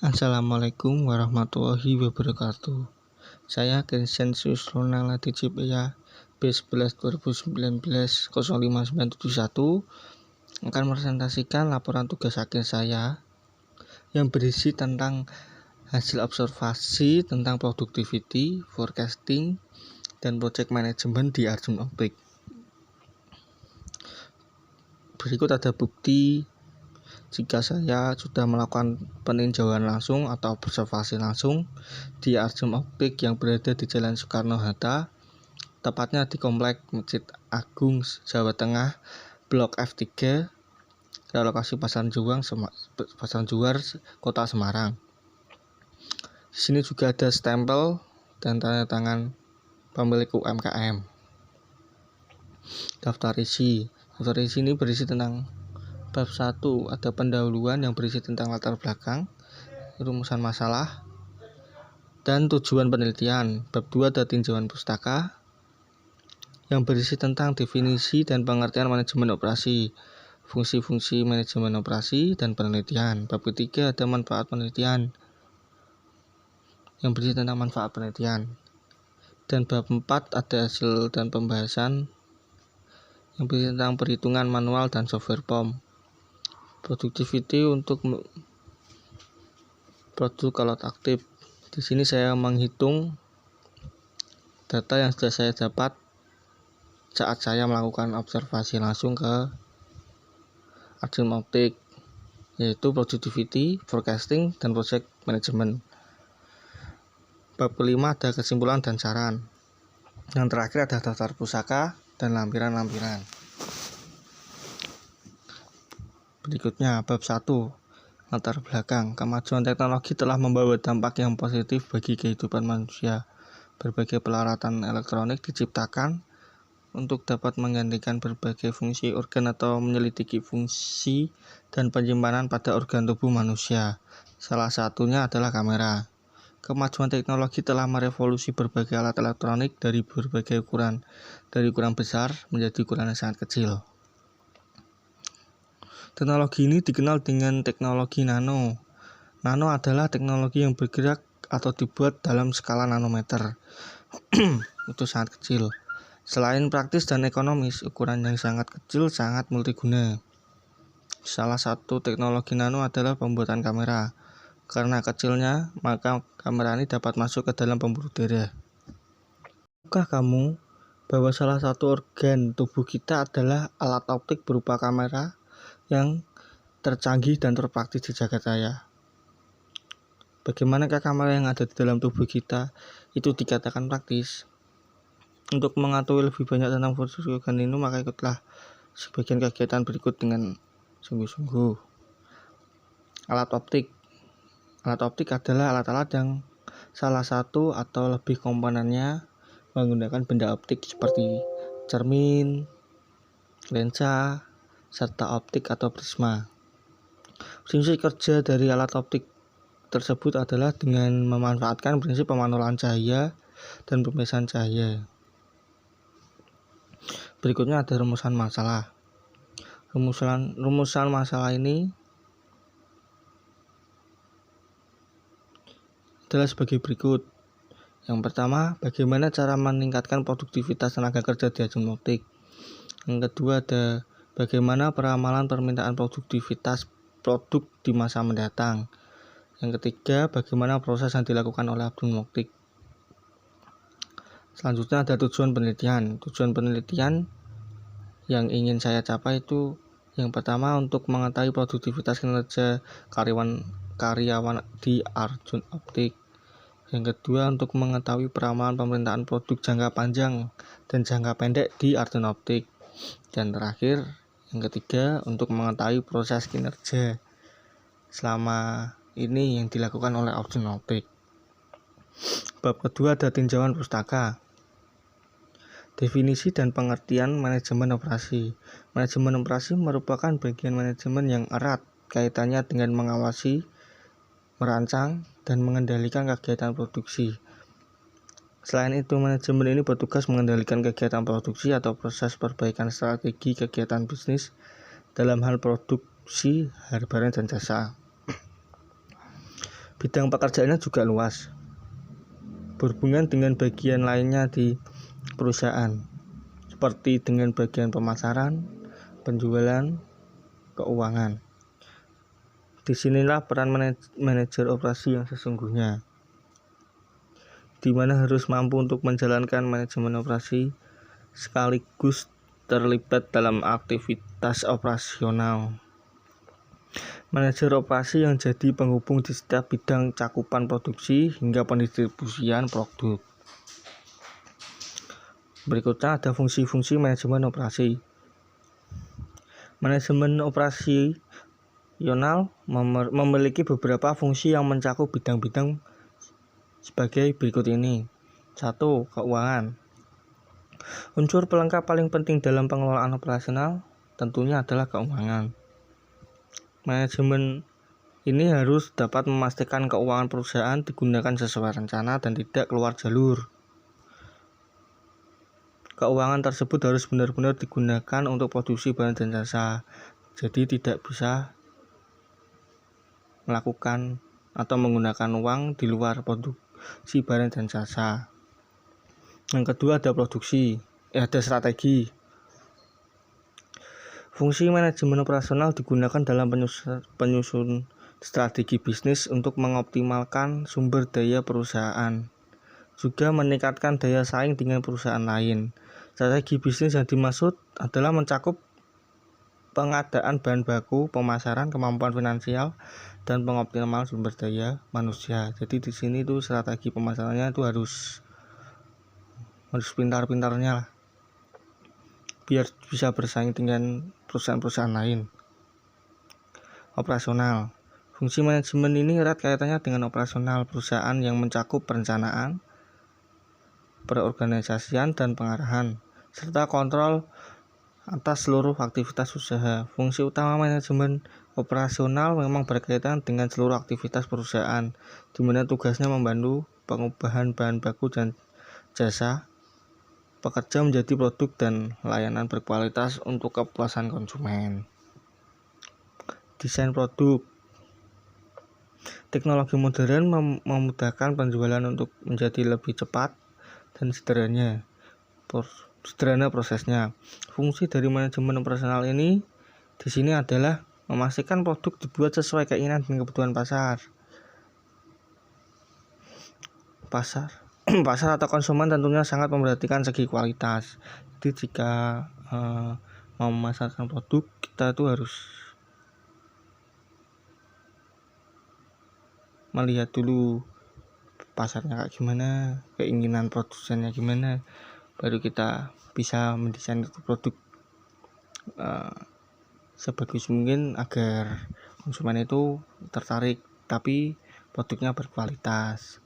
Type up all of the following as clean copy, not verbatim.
Assalamualaikum warahmatullahi wabarakatuh. Saya Crescentius Ronald Laticipia B11 2019 05971 akan presentasikan laporan tugas akhir saya yang berisi tentang hasil observasi tentang productivity, forecasting, dan project management di Arjun Optik. Berikut ada bukti jika saya sudah melakukan peninjauan langsung atau observasi langsung di Arjun Optik yang berada di Jalan Soekarno-Hatta, tepatnya di Komplek Masjid Agung, Jawa Tengah, Blok F3, relokasi Pasar Juar, Kota Semarang. Di sini juga ada stempel dan tanda tangan pemilik UMKM. Daftar isi ini berisi tentang bab 1 ada pendahuluan yang berisi tentang latar belakang, rumusan masalah, dan tujuan penelitian. Bab 2 ada tinjauan pustaka yang berisi tentang definisi dan pengertian manajemen operasi, fungsi-fungsi manajemen operasi, dan penelitian. Bab ketiga ada manfaat penelitian yang berisi tentang manfaat penelitian. Dan bab 4 ada hasil dan pembahasan yang berisi tentang perhitungan manual dan software POM. Productivity untuk produk alat aktif. Di sini saya menghitung data yang sudah saya dapat saat saya melakukan observasi langsung ke Arjun Optik, yaitu productivity, forecasting, dan project management. Bab kelima ada kesimpulan dan saran. Yang terakhir ada daftar pusaka dan lampiran-lampiran. Berikutnya, bab 1, latar belakang. Kemajuan teknologi telah membawa dampak yang positif bagi kehidupan manusia. Berbagai peralatan elektronik diciptakan untuk dapat menggantikan berbagai fungsi organ atau menyelidiki fungsi dan penyimpanan pada organ tubuh manusia. Salah satunya adalah kamera. Kemajuan teknologi telah merevolusi berbagai alat elektronik dari berbagai ukuran, dari ukuran besar menjadi ukuran yang sangat kecil. Teknologi ini dikenal dengan teknologi nano. Nano adalah teknologi yang bergerak atau dibuat dalam skala nanometer. Itu sangat kecil. Selain praktis dan ekonomis, ukuran yang sangat kecil sangat multiguna. Salah satu teknologi nano adalah pembuatan kamera. Karena kecilnya, maka kamera ini dapat masuk ke dalam pembuluh darah. Tahukah kamu bahwa salah satu organ tubuh kita adalah alat optik berupa kamera yang tercanggih dan terpraktis di jagat raya? Bagaimanakah kamera yang ada di dalam tubuh kita itu dikatakan praktis? Untuk mengetahui lebih banyak tentang fungsi organ ini, maka ikutlah sebagian kegiatan berikut dengan sungguh-sungguh. Alat optik. Alat optik adalah alat-alat yang salah satu atau lebih komponennya menggunakan benda optik seperti cermin, lensa, serta optik atau prisma. Fungsi kerja dari alat optik tersebut adalah dengan memanfaatkan prinsip pemantulan cahaya dan pemisahan cahaya. Berikutnya ada rumusan masalah. Rumusan masalah ini adalah sebagai berikut. Yang pertama, bagaimana cara meningkatkan produktivitas tenaga kerja di Arjun Optik. Yang kedua ada bagaimana peramalan permintaan produktivitas produk di masa mendatang. Yang ketiga, bagaimana proses yang dilakukan oleh Arjun Optik. Selanjutnya ada tujuan penelitian. Tujuan penelitian yang ingin saya capai itu yang pertama untuk mengetahui produktivitas kinerja karyawan di Arjun Optik. Yang kedua untuk mengetahui peramalan pemerintahan produk jangka panjang dan jangka pendek di Arjun Optik. Dan terakhir, yang ketiga untuk mengetahui proses kinerja selama ini yang dilakukan oleh Arjun Optik. Bab kedua ada tinjauan pustaka. Definisi dan pengertian manajemen operasi. Manajemen operasi merupakan bagian manajemen yang erat kaitannya dengan mengawasi, merancang, dan mengendalikan kegiatan produksi. Selain itu, manajemen ini bertugas mengendalikan kegiatan produksi atau proses perbaikan strategi kegiatan bisnis dalam hal produksi barang dan jasa. Bidang pekerjaannya juga luas, berhubungan dengan bagian lainnya di perusahaan, seperti dengan bagian pemasaran, penjualan, keuangan. Disinilah peran manajer operasi yang sesungguhnya, di mana harus mampu untuk menjalankan manajemen operasi sekaligus terlibat dalam aktivitas operasional. Manajer operasi yang jadi penghubung di setiap bidang cakupan produksi hingga pendistribusian produk. Berikutnya ada fungsi-fungsi manajemen operasi. Manajemen operasional memiliki beberapa fungsi yang mencakup bidang-bidang sebagai berikut ini. 1. Keuangan. Unsur pelengkap paling penting dalam pengelolaan operasional tentunya adalah keuangan. Manajemen ini harus dapat memastikan keuangan perusahaan digunakan sesuai rencana dan tidak keluar jalur. Keuangan tersebut harus benar-benar digunakan untuk produksi barang dan jasa. Jadi tidak bisa melakukan atau menggunakan uang di luar produksi barang dan jasa. Yang kedua ada ada strategi. Fungsi manajemen operasional digunakan dalam penyusun strategi bisnis untuk mengoptimalkan sumber daya perusahaan, juga meningkatkan daya saing dengan perusahaan lain. Strategi bisnis yang dimaksud adalah mencakup pengadaan bahan baku, pemasaran, kemampuan finansial, dan pengoptimalan sumber daya manusia. Jadi di sini tuh strategi pemasarannya itu harus pintar-pintarnya lah, biar bisa bersaing dengan perusahaan-perusahaan lain. Operasional. Fungsi manajemen ini erat kaitannya dengan operasional perusahaan yang mencakup perencanaan, perorganisasian, dan pengarahan, serta kontrol atas seluruh aktivitas usaha. Fungsi utama manajemen operasional memang berkaitan dengan seluruh aktivitas perusahaan, di mana tugasnya membantu pengubahan bahan baku dan jasa pekerja menjadi produk dan layanan berkualitas untuk kepuasan konsumen. Desain produk. Teknologi modern memudahkan penjualan untuk menjadi lebih cepat dan sederhana prosesnya. Fungsi dari manajemen operasional ini di sini adalah memastikan produk dibuat sesuai keinginan dan kebutuhan pasar. Pasar atau konsumen tentunya sangat memperhatikan segi kualitas. Jadi jika mau memasarkan produk, kita itu harus melihat dulu pasarnya kayak gimana, keinginan produsennya gimana, baru kita bisa mendesain produk sebagus mungkin agar konsumen itu tertarik, tapi produknya berkualitas.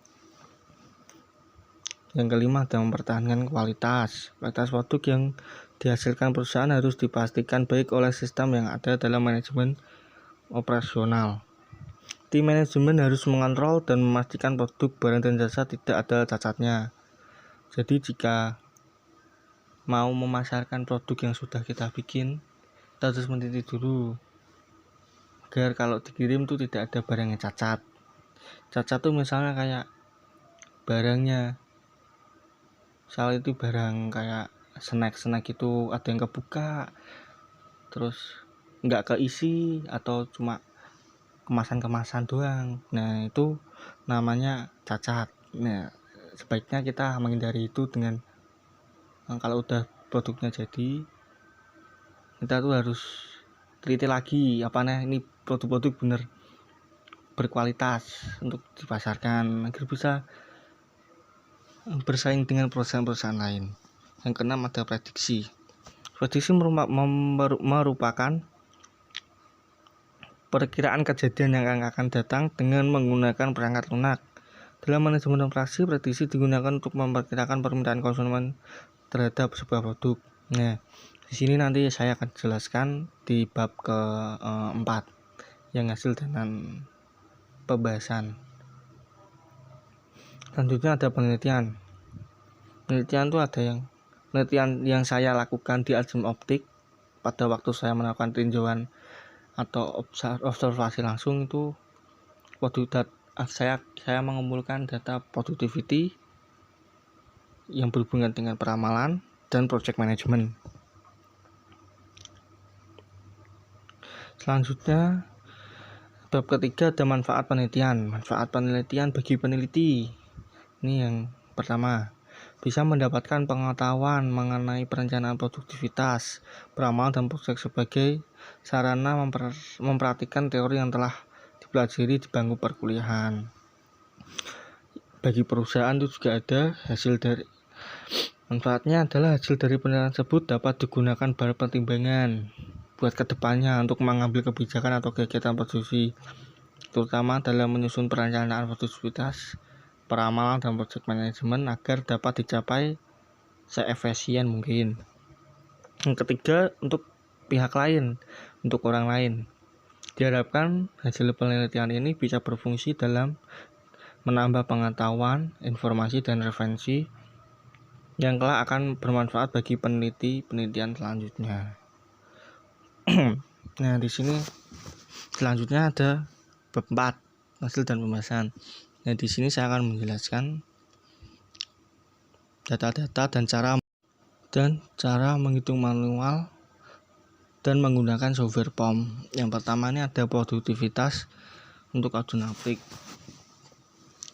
Yang kelima ada mempertahankan kualitas. Kualitas produk yang dihasilkan perusahaan harus dipastikan baik oleh sistem yang ada dalam manajemen operasional. Tim manajemen harus mengontrol dan memastikan produk, barang dan jasa tidak ada cacatnya. Jadi jika mau memasarkan produk yang sudah kita bikin, kita harus meneliti dulu agar kalau dikirim tuh tidak ada barang yang cacat. Cacat tuh misalnya kayak barangnya, soal itu barang kayak snack itu ada yang kebuka, terus nggak keisi atau cuma kemasan doang. Nah itu namanya cacat. Nah sebaiknya kita menghindari itu dengan kalau udah produknya jadi, kita tuh harus teliti lagi ini produk-produk bener berkualitas untuk dipasarkan agar bisa bersaing dengan perusahaan-perusahaan lain. Yang keenam ada prediksi. Prediksi merupakan perkiraan kejadian yang akan datang dengan menggunakan perangkat lunak. Dalam manajemen operasi, prediksi digunakan untuk memperkirakan permintaan konsumen terhadap sebuah produk. Nah, di sini nanti saya akan jelaskan di bab ke-4 yang hasil dengan pembahasan. Selanjutnya ada penelitian. Penelitian itu ada penelitian yang saya lakukan di Aljem Optik pada waktu saya melakukan tinjauan atau observasi langsung itu saya mengumpulkan data productivity yang berhubungan dengan peramalan dan project management. Selanjutnya, bab ketiga ada manfaat penelitian. Manfaat penelitian bagi peneliti. Ini yang pertama, bisa mendapatkan pengetahuan mengenai perencanaan produktivitas, peramalan dan proyek sebagai sarana mempraktikkan teori yang telah dipelajari di bangku perkuliahan. Bagi perusahaan itu juga ada manfaatnya adalah hasil dari penelitian tersebut dapat digunakan bahan pertimbangan buat kedepannya untuk mengambil kebijakan atau kegiatan produksi, terutama dalam menyusun perencanaan produktivitas, peramalan dan project management agar dapat dicapai seefisien mungkin. Yang ketiga, untuk pihak lain, untuk orang lain. Diharapkan hasil penelitian ini bisa berfungsi dalam menambah pengetahuan, informasi, dan referensi yang kelak akan bermanfaat bagi penelitian selanjutnya. Nah, di sini selanjutnya ada bab 4, hasil dan pembahasan. Nah, di sini saya akan menjelaskan data-data dan cara menghitung manual dan menggunakan software POM. Yang pertama ini ada produktivitas untuk Arjuna Optik.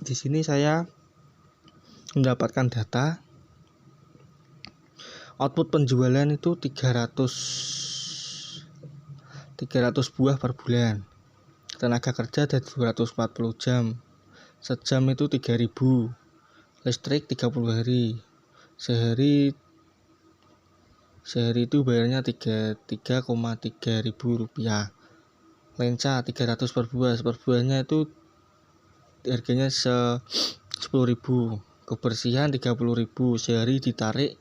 Di sini saya mendapatkan data output penjualan itu 300 buah per bulan. Tenaga kerja ada 240 jam. Sejam itu 3000. Listrik 30 hari. Sehari itu bayarnya 3,3 ribu rupiah. Lensa 300 per buah. Per buahnya itu harganya 10.000. Kebersihan 30.000. Sehari ditarik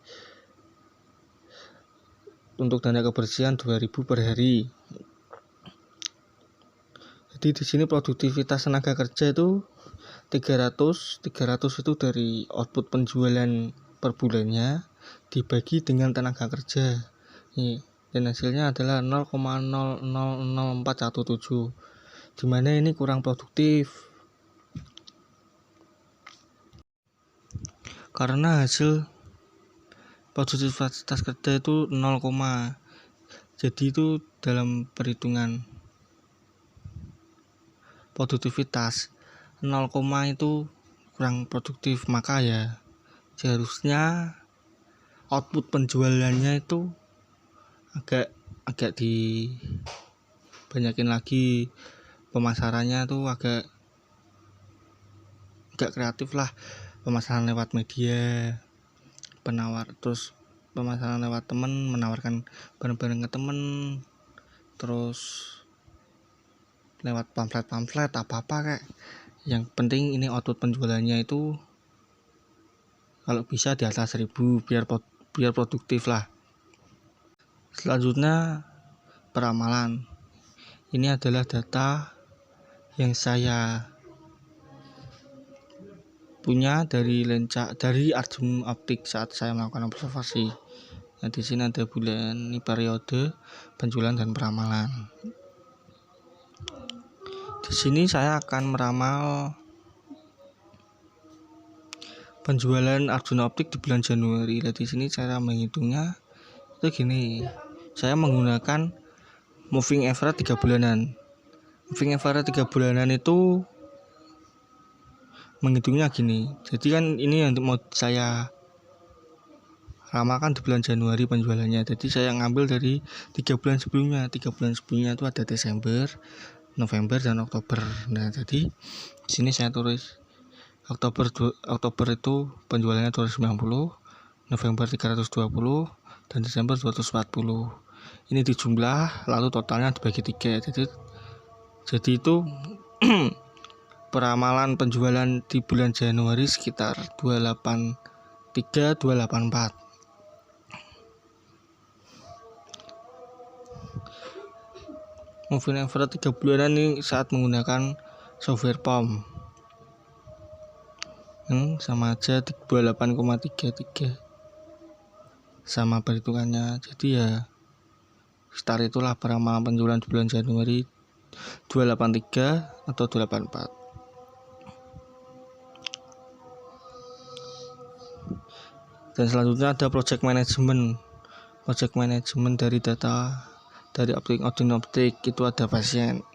untuk dana kebersihan 2.000 per hari. Jadi di sini produktivitas tenaga kerja itu 300 itu dari output penjualan per bulannya dibagi dengan tenaga kerja. Dan hasilnya adalah 0,000417. Dimana ini kurang produktif. Karena hasil produktivitas kerja itu 0, jadi itu dalam perhitungan produktivitas 0, itu kurang produktif, maka ya seharusnya output penjualannya itu agak dibanyakin lagi, pemasarannya tuh agak kreatif lah, pemasaran lewat media terus pemasaran lewat temen, menawarkan barang-barang ke temen, terus lewat pamflet apa-apa kayak. Yang penting ini output penjualannya itu kalau bisa di atas 1.000 biar produktif lah. Selanjutnya peramalan. Ini adalah data yang saya punya dari Arjuna Optik saat saya melakukan observasi. Nah, di sini ada bulan, ini periode penjualan dan peramalan. Di sini saya akan meramal penjualan Arjuna Optik di bulan Januari. Nah, di sini cara menghitungnya itu gini. Saya menggunakan moving average 3 bulanan. Moving average 3 bulanan itu menghitungnya gini. Jadi kan ini yang mau saya ramalkan di bulan Januari penjualannya. Jadi saya ngambil dari 3 bulan sebelumnya. 3 bulan sebelumnya itu ada Desember, November dan Oktober. Nah, jadi di sini saya tulis Oktober itu penjualannya 290, November 320, dan Desember 240. Ini dijumlah lalu totalnya dibagi 3. Jadi itu peramalan penjualan di bulan Januari sekitar 283, 284. Moving average 3 bulanan ini saat menggunakan software POM. Sama aja 28,33 sama perhitungannya. Jadi ya start itulah peramalan penjualan di bulan Januari 283 atau 284. Dan selanjutnya ada project management. Project management dari data dari optik itu ada pasien.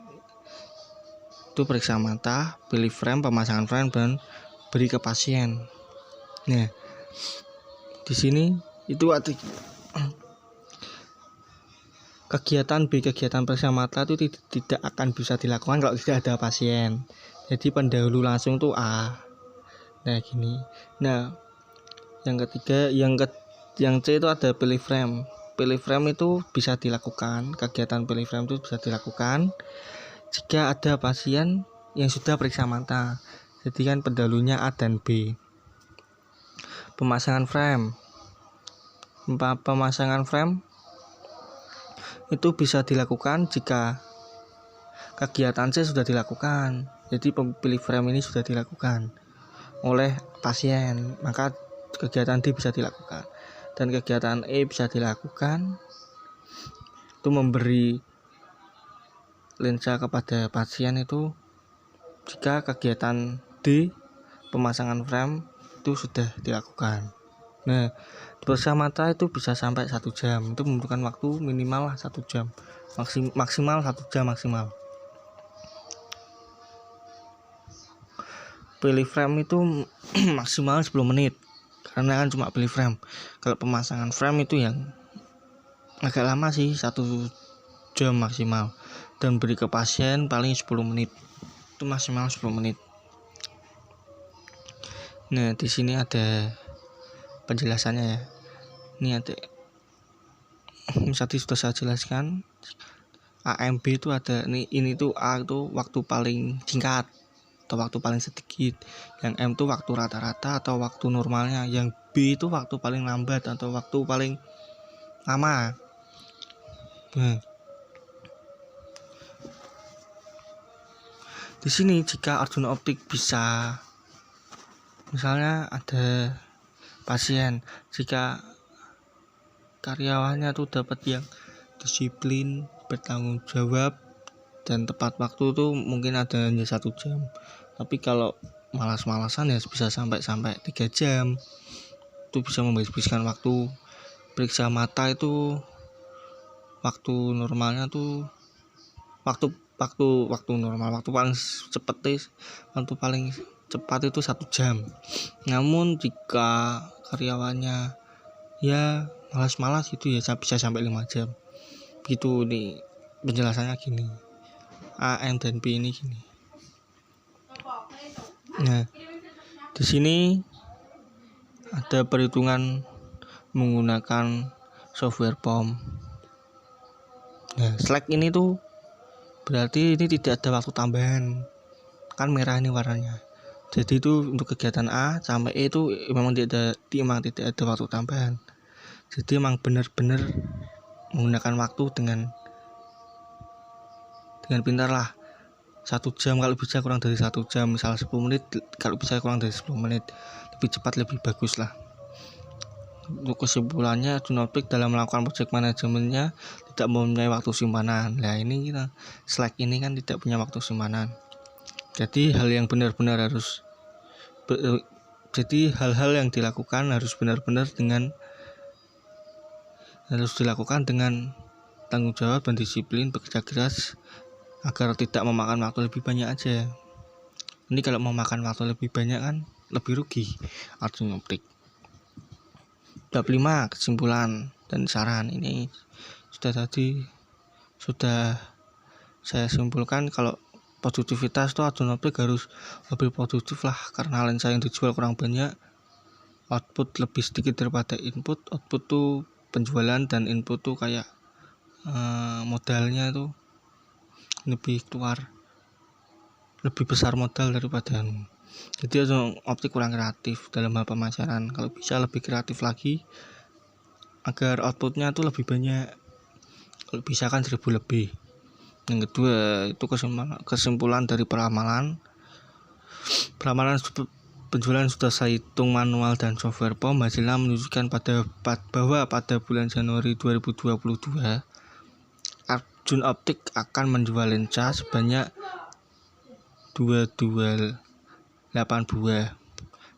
Itu periksa mata, pilih frame, pemasangan frame, dan beri ke pasien. Nah, di sini itu ada kegiatan periksa mata itu tidak akan bisa dilakukan kalau tidak ada pasien. Jadi pendahulu langsung tuh A. Nah gini. Nah yang ketiga, yang C itu ada pilih frame. Pilih frame itu bisa dilakukan, kegiatan pilih frame itu bisa dilakukan jika ada pasien yang sudah periksa mata. Jadi kan pendahulunya A dan B. Pemasangan frame itu bisa dilakukan jika kegiatan C sudah dilakukan. Jadi pilih frame ini sudah dilakukan oleh pasien, maka kegiatan D bisa dilakukan. Dan kegiatan E bisa dilakukan itu memberi lensa kepada pasien itu jika kegiatan D, pemasangan frame, itu sudah dilakukan. Nah, periksa mata itu bisa sampai 1 jam. Itu membutuhkan waktu minimal 1 jam, maksimal 1 jam maksimal. Pilih frame itu maksimal 10 menit karena kan cuma pilih frame. Kalau pemasangan frame itu yang agak lama sih, 1 jam maksimal. Dan beri ke pasien paling 10 menit. Itu maksimal 10 menit. Nah, di sini ada penjelasannya ya. Ini ada tadi sudah saya jelaskan. AMB itu ada ini tuh A itu waktu paling singkat atau waktu paling sedikit, yang M itu waktu rata-rata atau waktu normalnya, yang B itu waktu paling lambat atau waktu paling lama. Di sini jika Arjuna Optik bisa, misalnya ada pasien, jika karyawannya tuh dapat yang disiplin, bertanggung jawab, dan tepat waktu tuh mungkin ada hanya 1 jam. Tapi kalau malas-malasan ya bisa sampai 3 jam. Itu bisa menghabiskan waktu. Periksa mata itu waktu normalnya tuh waktu normal, waktu paling cepat itu 1 jam. Namun jika karyawannya ya malas-malas itu ya bisa sampai 5 jam. Gitu nih penjelasannya gini. A, M, dan B ini gini. Nah, di sini ada perhitungan menggunakan software POM. Nah, Slack ini tuh berarti ini tidak ada waktu tambahan. Kan merah ini warnanya. Jadi itu untuk kegiatan A sampai E itu memang tidak ada waktu tambahan. Jadi memang benar-benar menggunakan waktu dengan pintar lah. 1 jam kalau bisa kurang dari 1 jam, misal 10 menit kalau bisa kurang dari 10 menit, lebih cepat lebih bagus lah. Untuk kesimpulannya, Arjuna Optik dalam melakukan project manajemennya tidak mempunyai waktu simpanan. Nah ini kita Slack ini kan tidak punya waktu simpanan. Jadi hal yang benar-benar hal-hal yang dilakukan harus benar-benar dilakukan dengan tanggung jawab dan disiplin, bekerja keras agar tidak memakan waktu lebih banyak aja. Ini kalau memakan waktu lebih banyak kan lebih rugi Arjuna Optik. Bab 5 kesimpulan dan saran ini sudah saya simpulkan. Kalau produktivitas tuh Arjuna Optik harus lebih produktif lah, karena lensa yang dijual kurang banyak, output lebih sedikit daripada input. Output tuh penjualan dan input tuh kayak modalnya tuh lebih besar modal daripada jadi Arjuna Optik kurang kreatif dalam hal pemasaran. Kalau bisa lebih kreatif lagi agar outputnya tuh lebih banyak, kalau bisa kan 1000 lebih. Yang kedua itu kesimpulan dari peramalan penjualan sudah saya hitung manual dan software POM. Hasilnya menunjukkan bahwa pada bulan Januari 2022 Arjuna Optik akan menjual lensa sebanyak 228 buah.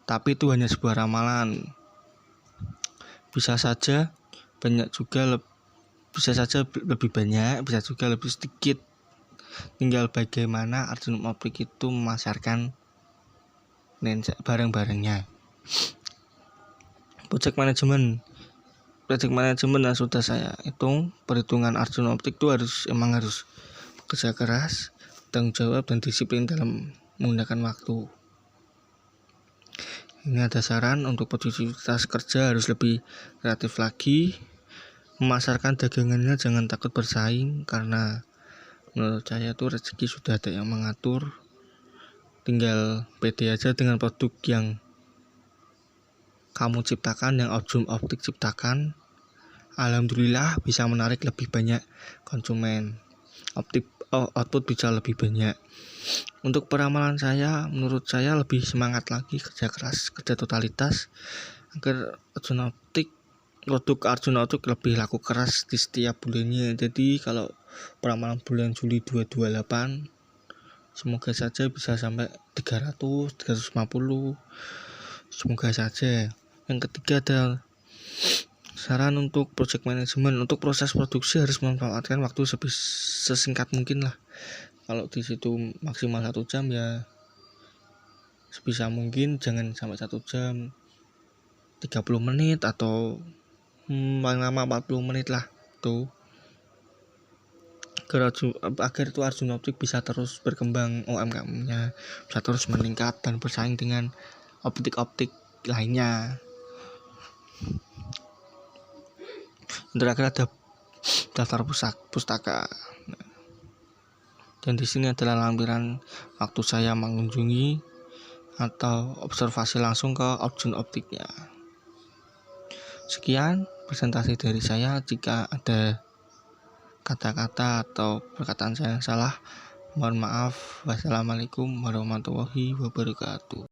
Tapi itu hanya sebuah ramalan. Bisa saja banyak juga, bisa saja lebih banyak, bisa juga lebih sedikit. Tinggal bagaimana Arjun Optik itu memasarkan barang-barangnya. Project management yang sudah saya hitung, perhitungan Arjun Optik itu emang harus kerja keras, tanggung jawab, dan disiplin dalam menggunakan waktu. Ini ada saran untuk produktivitas kerja harus lebih kreatif lagi. Memasarkan dagangannya jangan takut bersaing, karena menurut saya tuh rezeki sudah ada yang mengatur. Tinggal pede aja dengan produk yang kamu ciptakan, yang Arjun Optik ciptakan. Alhamdulillah bisa menarik lebih banyak konsumen. Output bisa lebih banyak. Untuk peramalan saya, menurut saya lebih semangat lagi, kerja keras, kerja totalitas, agar produk Arjun Optik lebih laku keras di setiap bulannya. Jadi kalau peramalan bulan Juli 2028, semoga saja bisa sampai 300, 350. Semoga saja. Yang ketiga ada saran untuk project management. Untuk proses produksi harus memanfaatkan waktu sesingkat mungkin lah. Kalau di situ maksimal 1 jam, ya sebisa mungkin jangan sampai 1 jam, 30 menit atau paling lama 40 menit lah tuh. Agar itu Arjun Optik bisa terus berkembang, UMKM-nya bisa terus meningkat dan bersaing dengan optik-optik lainnya. Terakhir ada daftar pustaka. Dan di sini adalah lampiran waktu saya mengunjungi atau observasi langsung ke Arjun Optiknya. Sekian presentasi dari saya. Jika ada kata-kata atau perkataan saya yang salah, mohon maaf. Wassalamualaikum warahmatullahi wabarakatuh.